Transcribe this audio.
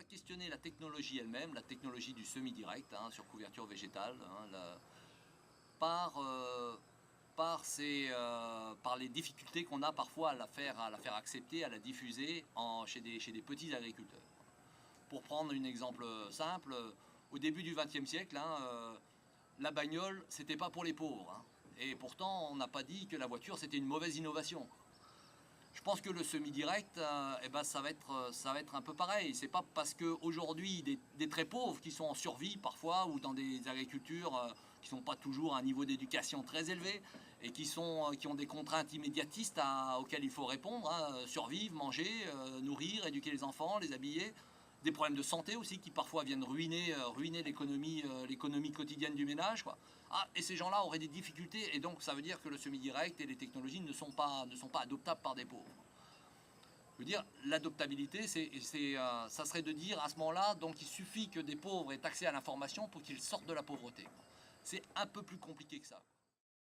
questionner la technologie elle-même, la technologie du semi-direct sur couverture végétale, par, par les difficultés qu'on a parfois à la faire accepter, à la diffuser chez des petits agriculteurs. Pour prendre un exemple simple, au début du XXe siècle, la bagnole, c'était pas pour les pauvres. Et pourtant, on n'a pas dit que la voiture, c'était une mauvaise innovation. Je pense que le semi-direct, ça va être un peu pareil. C'est pas parce qu'aujourd'hui, des très pauvres qui sont en survie parfois, ou dans des agricultures qui sont pas toujours à un niveau d'éducation très élevé, et qui ont des contraintes immédiatistes auxquelles il faut répondre, survivre, manger, nourrir, éduquer les enfants, les habiller. Des problèmes de santé aussi qui parfois viennent ruiner l'économie quotidienne du ménage, quoi. Et ces gens-là auraient des difficultés, et donc ça veut dire que le semi-direct et les technologies ne sont pas adoptables par des pauvres. Je veux dire, l'adoptabilité, ça serait de dire à ce moment-là, donc il suffit que des pauvres aient accès à l'information pour qu'ils sortent de la pauvreté. C'est un peu plus compliqué que ça.